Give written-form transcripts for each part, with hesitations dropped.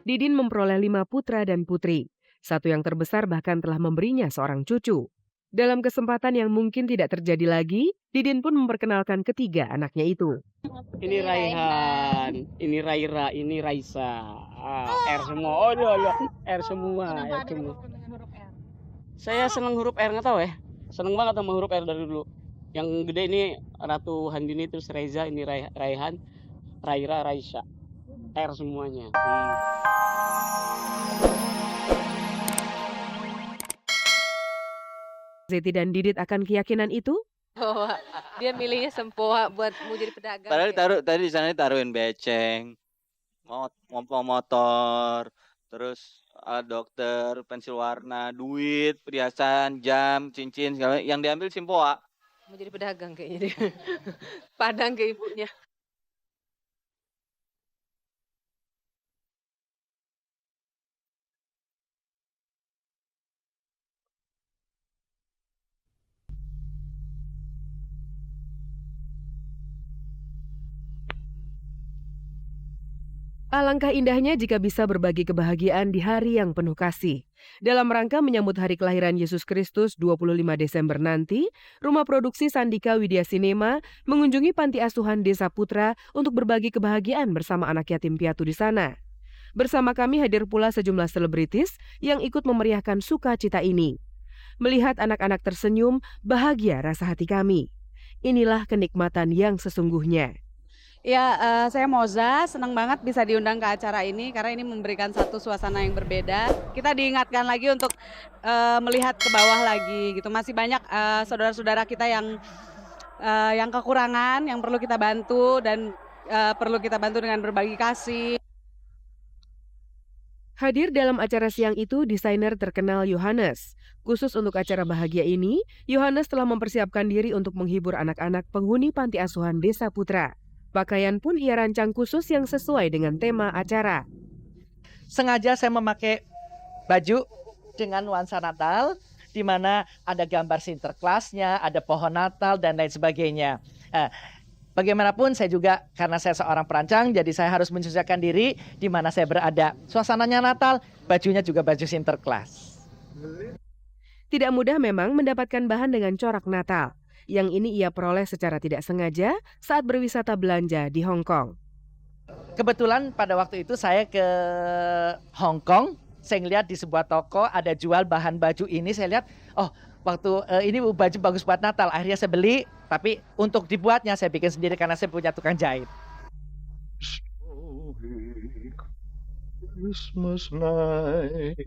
Didin memperoleh 5 putra dan putri. Satu yang terbesar bahkan telah memberinya seorang cucu. Dalam kesempatan yang mungkin tidak terjadi lagi, Didin pun memperkenalkan ketiga anaknya itu. Ini Raihan, ini Raira, ini Raisa. R semua. Oh, R semua, R semua. Saya senang huruf R, nggak tahu ya. Seneng banget sama huruf R dari dulu. Yang gede ini Ratu Handini, terus Reza, ini Raihan, Raira, Raisa. R semuanya. Zeti dan Didit akan keyakinan itu? Oh, dia milihnya Sempoa buat mau jadi pedagang. Padahal tadi di sana taruhin beceng, motor, terus alat dokter, pensil warna, duit, perhiasan, jam, cincin, segala yang diambil Simpoa. Mau jadi pedagang kayaknya dia. Padang ke ibunya. Alangkah indahnya jika bisa berbagi kebahagiaan di hari yang penuh kasih. Dalam rangka menyambut hari kelahiran Yesus Kristus 25 Desember nanti, Rumah Produksi Sandika Widya Sinema mengunjungi panti asuhan Desa Putra untuk berbagi kebahagiaan bersama anak yatim piatu di sana. Bersama kami hadir pula sejumlah selebritis yang ikut memeriahkan sukacita ini. Melihat anak-anak tersenyum, bahagia rasa hati kami. Inilah kenikmatan yang sesungguhnya. Ya, saya Moza, senang banget bisa diundang ke acara ini karena ini memberikan satu suasana yang berbeda. Kita diingatkan lagi untuk melihat ke bawah lagi gitu. Masih banyak saudara-saudara kita yang kekurangan, yang perlu kita bantu dan perlu kita bantu dengan berbagi kasih. Hadir dalam acara siang itu desainer terkenal Yohanes. Khusus untuk acara bahagia ini, Yohanes telah mempersiapkan diri untuk menghibur anak-anak penghuni panti asuhan Desa Putra. Pakaian pun ia rancang khusus yang sesuai dengan tema acara. Sengaja saya memakai baju dengan nuansa Natal, di mana ada gambar Sinterklasnya, ada pohon Natal, dan lain sebagainya. Bagaimanapun saya juga, karena saya seorang perancang, jadi saya harus menyesuaikan diri di mana saya berada. Suasananya Natal, bajunya juga baju Sinterklas. Tidak mudah memang mendapatkan bahan dengan corak Natal. Yang ini ia peroleh secara tidak sengaja saat berwisata belanja di Hong Kong. Kebetulan pada waktu itu saya ke Hong Kong, saya ngeliat di sebuah toko ada jual bahan baju ini, saya lihat, oh waktu ini baju bagus buat Natal, akhirnya saya beli, tapi untuk dibuatnya saya bikin sendiri karena saya punya tukang jahit. Christmas night.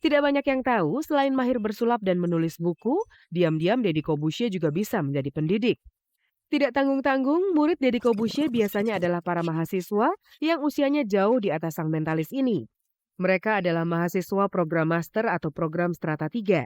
Tidak banyak yang tahu, selain mahir bersulap dan menulis buku, diam-diam Deddy Corbuzier juga bisa menjadi pendidik. Tidak tanggung-tanggung, murid Deddy Corbuzier biasanya adalah para mahasiswa yang usianya jauh di atas sang mentalis ini. Mereka adalah mahasiswa program master atau program strata 3.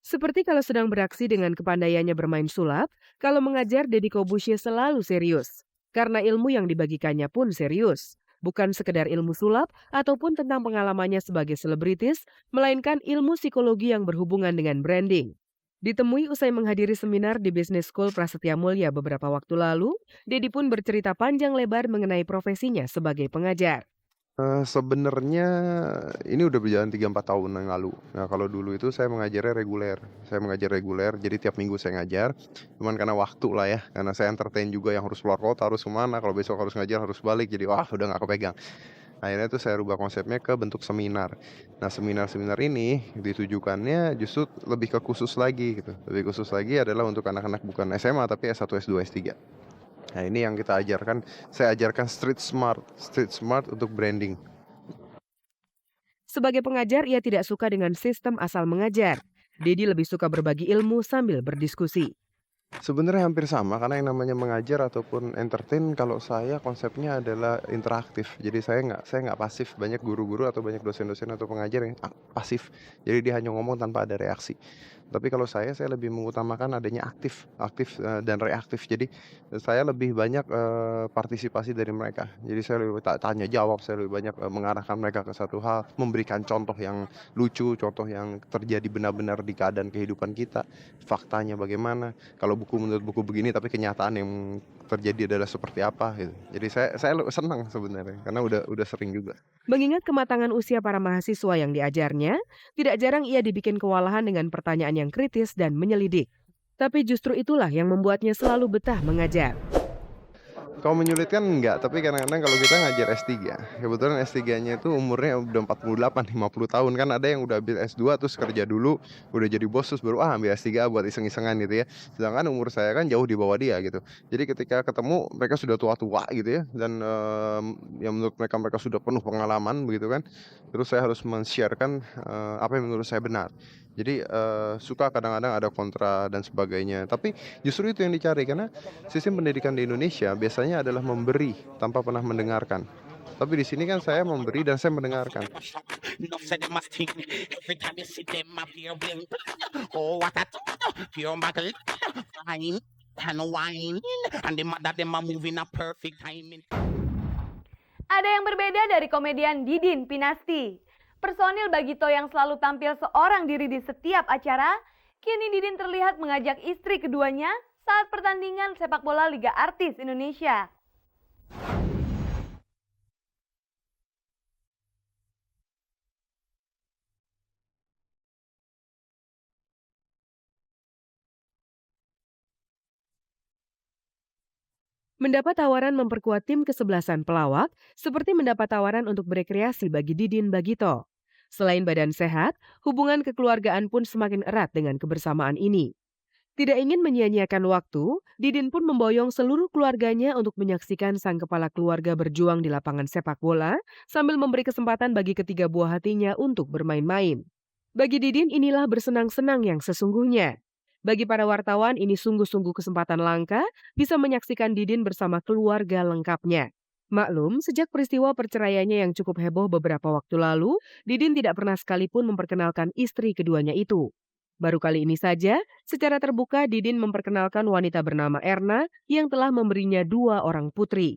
Seperti kalau sedang beraksi dengan kepandaiannya bermain sulap, kalau mengajar Deddy Corbuzier selalu serius. Karena ilmu yang dibagikannya pun serius. Bukan sekedar ilmu sulap ataupun tentang pengalamannya sebagai selebritis, melainkan ilmu psikologi yang berhubungan dengan branding. Ditemui usai menghadiri seminar di Business School Prasetya Mulia beberapa waktu lalu, Deddy pun bercerita panjang lebar mengenai profesinya sebagai pengajar. Sebenarnya ini udah berjalan 3-4 tahun yang lalu. Nah, kalau dulu itu saya mengajarnya reguler. Saya mengajar reguler, jadi tiap minggu saya ngajar. Cuman karena waktu lah ya, karena saya entertain juga yang harus keluar kota, harus kemana, kalau besok harus ngajar, harus balik. Jadi wah udah gak kepegang. Akhirnya tuh saya rubah konsepnya ke bentuk seminar. Nah, seminar-seminar ini ditujukannya justru lebih ke khusus lagi gitu. Lebih khusus lagi adalah untuk anak-anak bukan SMA tapi S1, S2, S3. Nah, ini yang kita ajarkan, saya ajarkan street smart untuk branding. Sebagai pengajar, ia tidak suka dengan sistem asal mengajar. Deddy lebih suka berbagi ilmu sambil berdiskusi. Sebenarnya hampir sama, karena yang namanya mengajar ataupun entertain, kalau saya konsepnya adalah interaktif. Jadi saya nggak pasif. Banyak guru-guru atau banyak dosen-dosen atau pengajar yang pasif. Jadi dia hanya ngomong tanpa ada reaksi. Tapi kalau saya lebih mengutamakan adanya aktif, dan reaktif. Jadi, saya lebih banyak, partisipasi dari mereka. Jadi saya lebih tanya jawab, saya lebih banyak, mengarahkan mereka ke satu hal, memberikan contoh yang lucu, contoh yang terjadi benar-benar di keadaan kehidupan kita, faktanya bagaimana, kalau buku menurut buku begini tapi kenyataan yang terjadi adalah seperti apa gitu. Jadi saya senang sebenarnya karena udah sering juga. Mengingat kematangan usia para mahasiswa yang diajarnya, tidak jarang ia dibikin kewalahan dengan pertanyaan yang kritis dan menyelidik. Tapi justru itulah yang membuatnya selalu betah mengajar. Kalau menyulitkan enggak, tapi kadang-kadang kalau kita ngajar S3, kebetulan S3-nya itu umurnya udah 48, 50 tahun, kan ada yang udah habis S2 terus kerja dulu, udah jadi bos terus baru ambil S3 buat iseng-isengan gitu ya. Sedangkan umur saya kan jauh di bawah dia gitu. Jadi ketika ketemu mereka sudah tua-tua gitu ya dan yang menurut mereka sudah penuh pengalaman begitu kan. Terus saya harus men-share-kan apa yang menurut saya benar. Jadi suka kadang-kadang ada kontra dan sebagainya. Tapi justru itu yang dicari karena sistem pendidikan di Indonesia biasanya adalah memberi tanpa pernah mendengarkan. Tapi di sini kan saya memberi dan saya mendengarkan. Ada yang berbeda dari komedian Didin Pinasti. Personil Bagito yang selalu tampil seorang diri di setiap acara, kini Didin terlihat mengajak istri keduanya saat pertandingan sepak bola Liga Artis Indonesia. Mendapat tawaran memperkuat tim kesebelasan pelawak, seperti mendapat tawaran untuk berekreasi bagi Didin Bagito. Selain badan sehat, hubungan kekeluargaan pun semakin erat dengan kebersamaan ini. Tidak ingin menyia-nyiakan waktu, Didin pun memboyong seluruh keluarganya untuk menyaksikan sang kepala keluarga berjuang di lapangan sepak bola, sambil memberi kesempatan bagi ketiga buah hatinya untuk bermain-main. Bagi Didin inilah bersenang-senang yang sesungguhnya. Bagi para wartawan ini sungguh-sungguh kesempatan langka bisa menyaksikan Didin bersama keluarga lengkapnya. Maklum, sejak peristiwa perceraiannya yang cukup heboh beberapa waktu lalu, Didin tidak pernah sekalipun memperkenalkan istri keduanya itu. Baru kali ini saja, secara terbuka Didin memperkenalkan wanita bernama Erna yang telah memberinya 2 orang putri.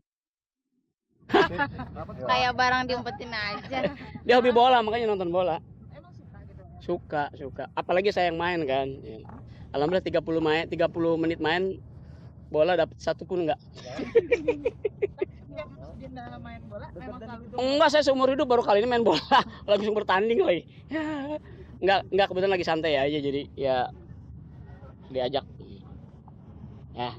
Kayak barang diumpetin aja. Dia hobi bola makanya nonton bola. Suka. Apalagi saya yang main kan. Alhamdulillah 30 menit main bola dapat 1 pun enggak. Enggak, saya seumur hidup baru kali ini main bola, langsung bertanding lagi. Enggak kebetulan lagi santai aja jadi ya diajak. Ya.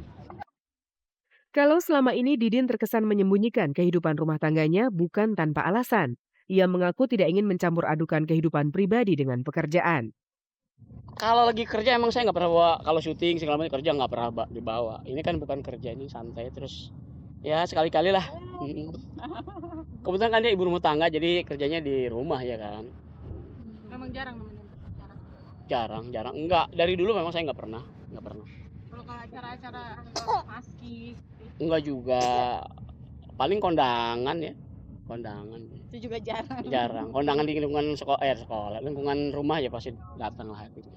Kalau selama ini Didin terkesan menyembunyikan kehidupan rumah tangganya bukan tanpa alasan. Ia mengaku tidak ingin mencampur adukan kehidupan pribadi dengan pekerjaan. Kalau lagi kerja emang saya nggak pernah bawa, kalau syuting segala macam kerja nggak pernah dibawa. Ini kan bukan kerja, ini santai terus ya sekali-kali lah. Kebetulan kan dia ibu rumah tangga jadi kerjanya di rumah ya kan. Memang jarang namanya. Jarang. Enggak, dari dulu memang saya nggak pernah. Kalau acara-acara paski Enggak juga. Paling kondangan ya. itu juga jarang. Jarang. Kondangan di lingkungan sekolah, lingkungan rumah ya pasti datang lah gitu.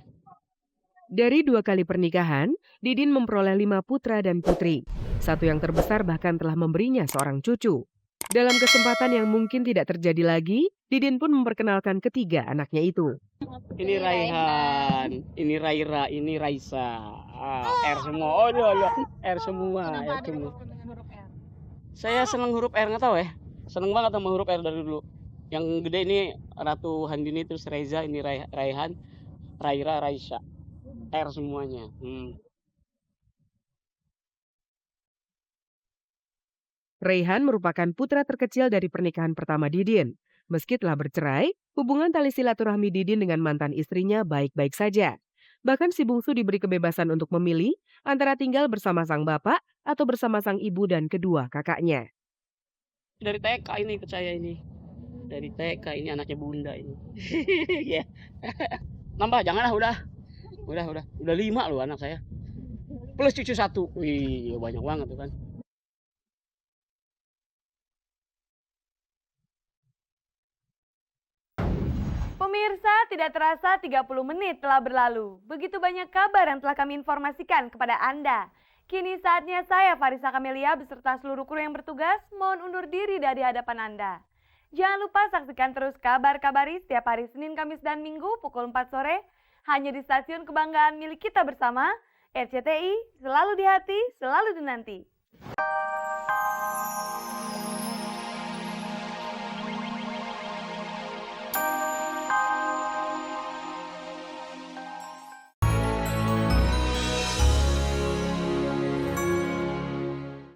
Dari 2 kali pernikahan, Didin memperoleh 5 putra dan putri. Satu yang terbesar bahkan telah memberinya seorang cucu. Dalam kesempatan yang mungkin tidak terjadi lagi, Didin pun memperkenalkan ketiga anaknya itu. Ini Raihan, ini Raira, ini Raisa. R semua. R semua. Saya senang huruf R, nggak tahu ya. Seneng banget sama huruf R dari dulu. Yang gede ini Ratu Handini, terus Reza, ini Raihan, Raira, Raisa. R semuanya. Raihan merupakan putra terkecil dari pernikahan pertama Didin. Meski telah bercerai, hubungan tali silaturahmi Didin dengan mantan istrinya baik-baik saja. Bahkan si bungsu diberi kebebasan untuk memilih antara tinggal bersama sang bapak atau bersama sang ibu dan kedua kakaknya. Dari TK ini ikut saya ini. Dari TK ini anaknya bunda ini. Ya. Nambah janganlah udah. Udah 5 loh anak saya. Plus cucu 1. Wih, banyak banget tuh kan. Pemirsa, tidak terasa 30 menit telah berlalu. Begitu banyak kabar yang telah kami informasikan kepada Anda. Kini saatnya saya, Farisa Kamelia, beserta seluruh kru yang bertugas, mohon undur diri dari hadapan Anda. Jangan lupa saksikan terus kabar-kabari setiap hari Senin, Kamis, dan Minggu pukul 4 sore, hanya di stasiun kebanggaan milik kita bersama, RCTI, selalu di hati, selalu dinanti.